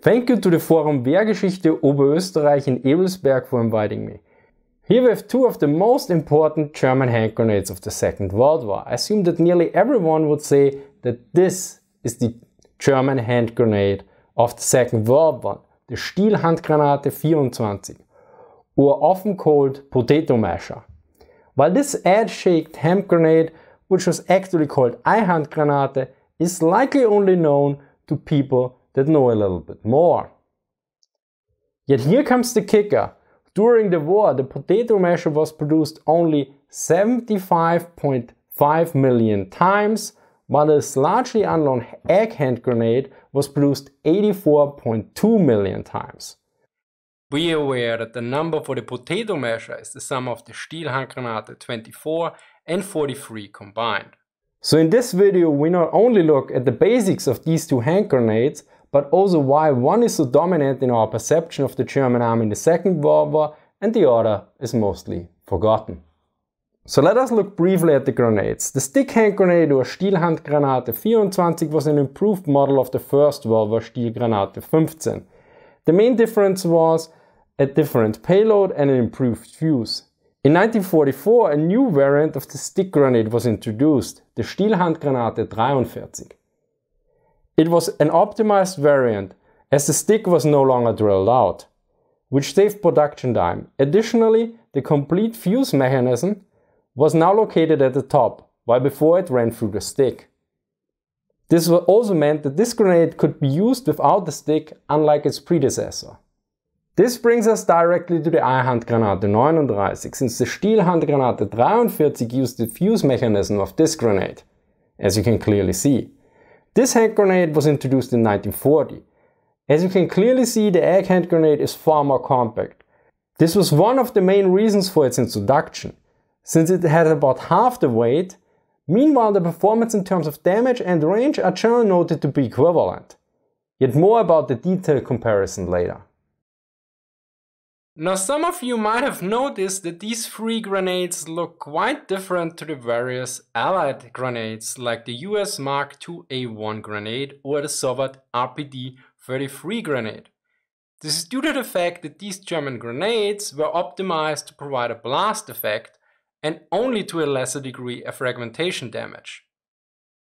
Thank you to the forum Wehrgeschichte Oberösterreich in Ebelsberg for inviting me. Here we have two of the most important German hand grenades of the Second World War. I assume that nearly everyone would say that this is the German hand grenade of the Second World War, the Stielhandgranate 24, or often called potato masher. While this edge-shaped hand grenade, which was actually called Eihandgranate, is likely only known to people that know a little bit more. Yet here comes the kicker. During the war, the potato masher was produced only 75.5 million times, while this largely unknown egg hand grenade was produced 84.2 million times. Be aware that the number for the potato masher is the sum of the Stielhandgranate 24 and 43 combined. So in this video we not only look at the basics of these two hand grenades, but also why one is so dominant in our perception of the German army in the Second World War and the other is mostly forgotten. So let us look briefly at the grenades. The stick hand grenade or Stielhandgranate 24 was an improved model of the First World War Stielgranate 15. The main difference was a different payload and an improved fuse. In 1944 a new variant of the stick grenade was introduced, the Stielhandgranate 43. It was an optimized variant as the stick was no longer drilled out, which saved production time. Additionally, the complete fuse mechanism was now located at the top, while before it ran through the stick. This also meant that this grenade could be used without the stick, unlike its predecessor. This brings us directly to the Eihandgranate 39, since the Stielhandgranate 43 used the fuse mechanism of this grenade, as you can clearly see. This hand grenade was introduced in 1940. As you can clearly see, the egg hand grenade is far more compact. This was one of the main reasons for its introduction, since it had about half the weight. Meanwhile, the performance in terms of damage and range are generally noted to be equivalent. Yet more about the detailed comparison later. Now some of you might have noticed that these three grenades look quite different to the various Allied grenades like the US Mark II-A1 grenade or the Soviet RPD-33 grenade. This is due to the fact that these German grenades were optimized to provide a blast effect and only to a lesser degree a fragmentation damage.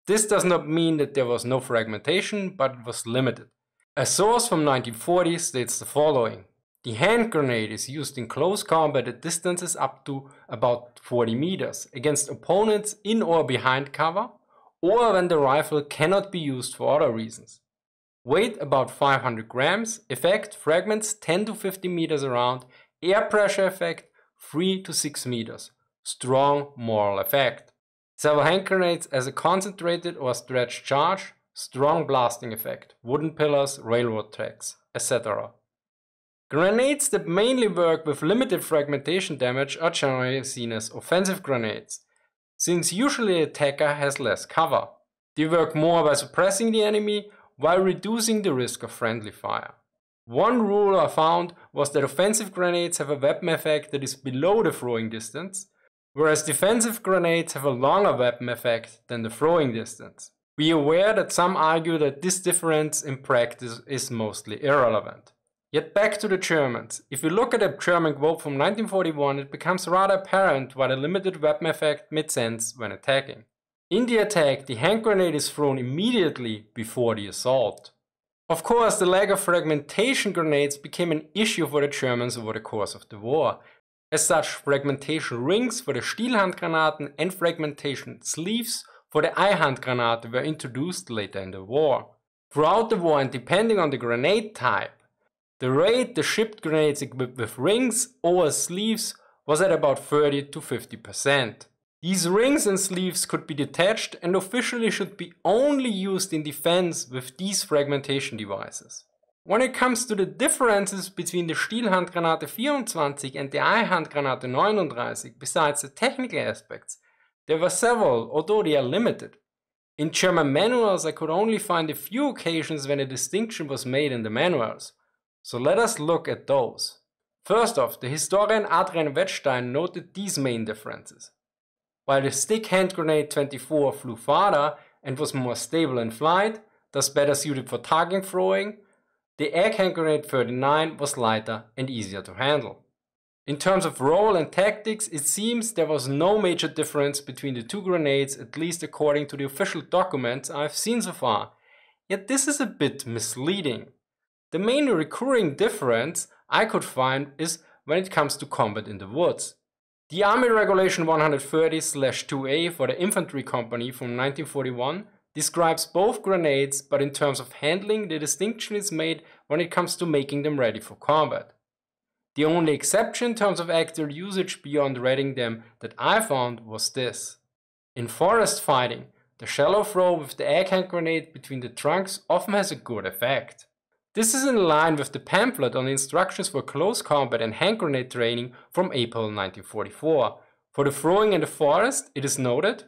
This does not mean that there was no fragmentation, but it was limited. A source from 1940 states the following. The hand grenade is used in close combat at distances up to about 40 meters against opponents in or behind cover, or when the rifle cannot be used for other reasons. Weight about 500 grams, effect fragments 10 to 50 meters around, air pressure effect 3 to 6 meters, strong moral effect. Several hand grenades as a concentrated or stretched charge, strong blasting effect, wooden pillars, railroad tracks, etc. Grenades that mainly work with limited fragmentation damage are generally seen as offensive grenades, since usually the attacker has less cover. They work more by suppressing the enemy while reducing the risk of friendly fire. One rule I found was that offensive grenades have a weapon effect that is below the throwing distance, whereas defensive grenades have a longer weapon effect than the throwing distance. Be aware that some argue that this difference in practice is mostly irrelevant. Yet back to the Germans. If you look at a German quote from 1941, it becomes rather apparent why the limited weapon effect made sense when attacking. In the attack, the hand grenade is thrown immediately before the assault. Of course, the lack of fragmentation grenades became an issue for the Germans over the course of the war. As such, fragmentation rings for the Stielhandgranaten and fragmentation sleeves for the Eihandgranate were introduced later in the war. Throughout the war, and depending on the grenade type, the rate the shipped grenades equipped with rings or sleeves was at about 30 to 50%. These rings and sleeves could be detached and officially should be only used in defense with these fragmentation devices. When it comes to the differences between the Stielhandgranate 24 and the Eihandgranate 39, besides the technical aspects, there were several, although they are limited. In German manuals I could only find a few occasions when a distinction was made in the manuals. So let us look at those. First off, the historian Adrian Wettstein noted these main differences. While the stick hand grenade 24 flew farther and was more stable in flight, thus better suited for target throwing, The egg hand grenade 39 was lighter and easier to handle. In terms of role and tactics, it seems there was no major difference between the two grenades, at least according to the official documents I've seen so far. Yet this is a bit misleading. The main recurring difference I could find is when it comes to combat in the woods. The Army Regulation 130/2A for the Infantry Company from 1941 describes both grenades, but in terms of handling, the distinction is made when it comes to making them ready for combat. The only exception in terms of actual usage beyond readying them that I found was this. In forest fighting, the shallow throw with the egg hand grenade between the trunks often has a good effect. This is in line with the pamphlet on the instructions for close combat and hand grenade training from April 1944. For the throwing in the forest, it is noted,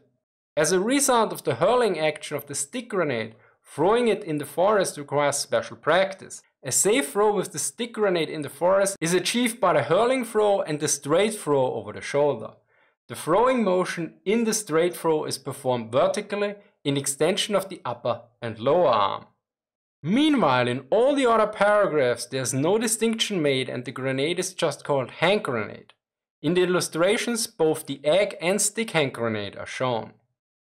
as a result of the hurling action of the stick grenade, throwing it in the forest requires special practice. A safe throw with the stick grenade in the forest is achieved by the hurling throw and the straight throw over the shoulder. The throwing motion in the straight throw is performed vertically in extension of the upper and lower arm. Meanwhile, in all the other paragraphs, there's no distinction made and the grenade is just called hand grenade. In the illustrations, both the egg and stick hand grenade are shown.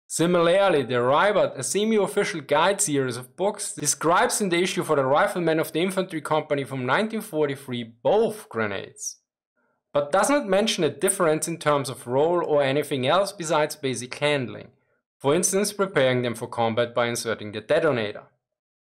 Similarly, the Reibert, a semi-official guide series of books, describes in the issue for the Riflemen of the Infantry Company from 1943 both grenades, but does not mention a difference in terms of role or anything else besides basic handling, for instance preparing them for combat by inserting the detonator.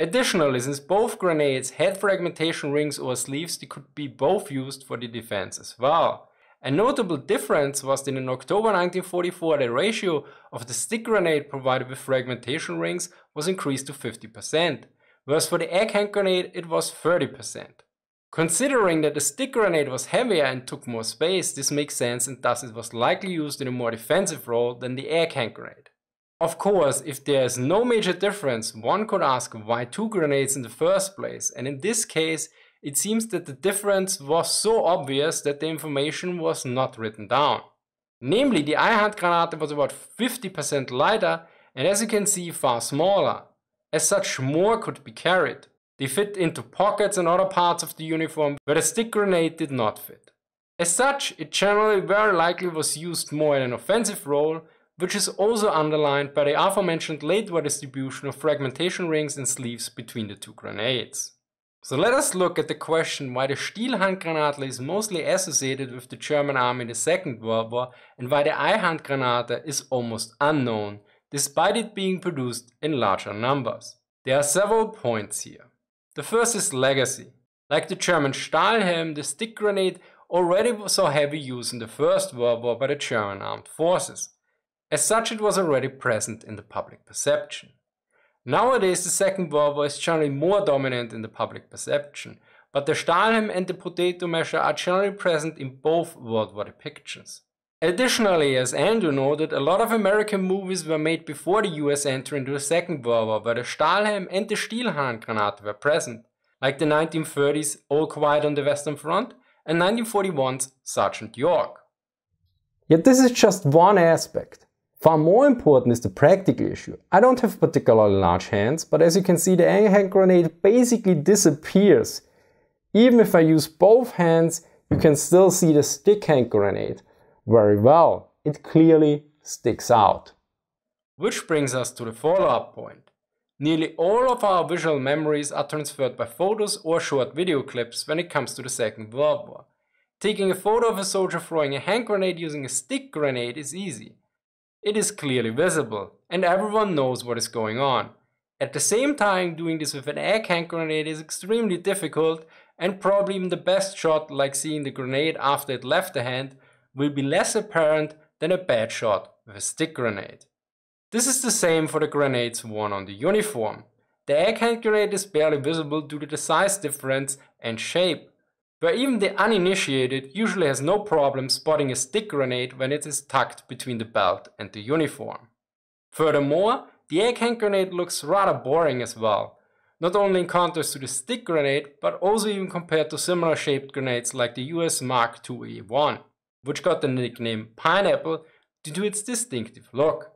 Additionally, since both grenades had fragmentation rings or sleeves, they could be both used for the defense as well. A notable difference was that in October 1944 the ratio of the stick grenade provided with fragmentation rings was increased to 50%, whereas for the egg hand grenade it was 30%. Considering that the stick grenade was heavier and took more space, this makes sense and thus it was likely used in a more defensive role than the egg hand grenade. Of course, if there is no major difference, one could ask why two grenades in the first place, and in this case it seems that the difference was so obvious that the information was not written down. Namely, the Eihandgranate was about 50% lighter and, as you can see, far smaller. As such, more could be carried. They fit into pockets and other parts of the uniform where the stick grenade did not fit. As such, it generally very likely was used more in an offensive role, which is also underlined by the aforementioned late war distribution of fragmentation rings and sleeves between the two grenades. So let us look at the question why the Stielhandgranate is mostly associated with the German army in the Second World War and why the Eihandgranate is almost unknown, despite it being produced in larger numbers. There are several points here. The first is legacy. Like the German Stahlhelm, the stick grenade already saw heavy use in the First World War by the German armed forces. As such, it was already present in the public perception. Nowadays, the Second World War is generally more dominant in the public perception, but the Stahlhelm and the potato masher are generally present in both World War depictions. Additionally, as Andrew noted, a lot of American movies were made before the US entry into the Second World War, where the Stahlhelm and the Stielhandgranate were present, like the 1930s All Quiet on the Western Front and 1941's Sergeant York. Yet this is just one aspect. Far more important is the practical issue. I don't have particularly large hands, but as you can see, the hand grenade basically disappears. Even if I use both hands, you can still see the stick hand grenade very well. It clearly sticks out. Which brings us to the follow-up point. Nearly all of our visual memories are transferred by photos or short video clips when it comes to the Second World War. Taking a photo of a soldier throwing a hand grenade using a stick grenade is easy. It is clearly visible, and everyone knows what is going on. At the same time, doing this with an egg hand grenade is extremely difficult, and probably even the best shot, like seeing the grenade after it left the hand, will be less apparent than a bad shot with a stick grenade. This is the same for the grenades worn on the uniform. The egg hand grenade is barely visible due to the size difference and shape, where even the uninitiated usually has no problem spotting a stick grenade when it is tucked between the belt and the uniform. Furthermore, the egg hand grenade looks rather boring as well, not only in contrast to the stick grenade, but also even compared to similar shaped grenades like the US Mark II-A1, which got the nickname Pineapple due to its distinctive look.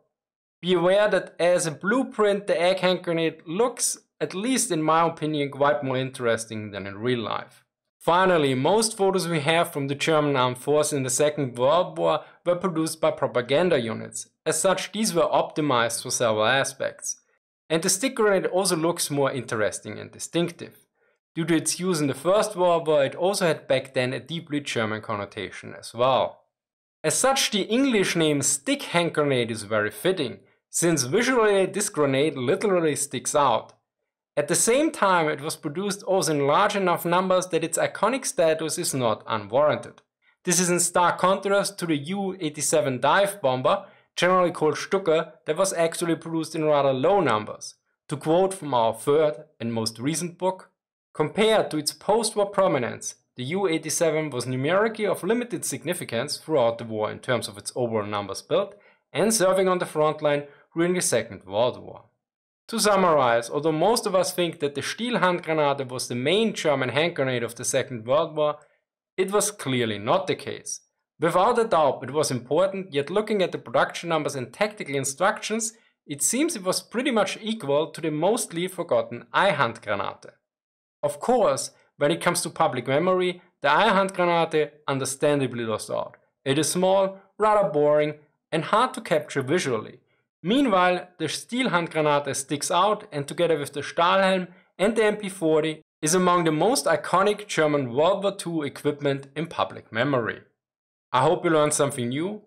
Be aware that as a blueprint the egg hand grenade looks at least in my opinion, quite more interesting than in real life. Finally, most photos we have from the German armed force in the Second World War were produced by propaganda units. As such, these were optimized for several aspects. And the stick grenade also looks more interesting and distinctive. Due to its use in the First World War, it also had back then a deeply German connotation as well. As such, the English name Stielhandgranate is very fitting, since visually this grenade literally sticks out. At the same time, it was produced also in large enough numbers that its iconic status is not unwarranted. This is in stark contrast to the U-87 dive bomber, generally called Stuka, that was actually produced in rather low numbers. To quote from our third and most recent book, compared to its post-war prominence, the U-87 was numerically of limited significance throughout the war in terms of its overall numbers built and serving on the front line during the Second World War. To summarize, although most of us think that the Stielhandgranate was the main German hand grenade of the Second World War, it was clearly not the case. Without a doubt it was important, yet looking at the production numbers and tactical instructions, it seems it was pretty much equal to the mostly forgotten Eihandgranate. Of course, when it comes to public memory, the Eihandgranate understandably lost out. It is small, rather boring, and hard to capture visually. Meanwhile, the Stielhandgranate sticks out and together with the Stahlhelm and the MP40 is among the most iconic German World War II equipment in public memory. I hope you learned something new.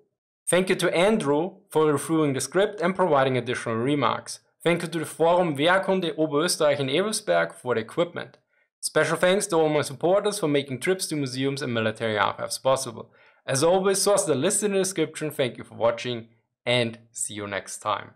Thank you to Andrew for reviewing the script and providing additional remarks. Thank you to the forum Wehrkunde Oberösterreich in Ebelsberg for the equipment. Special thanks to all my supporters for making trips to museums and military archives possible. As always, sources are listed in the description. Thank you for watching and see you next time.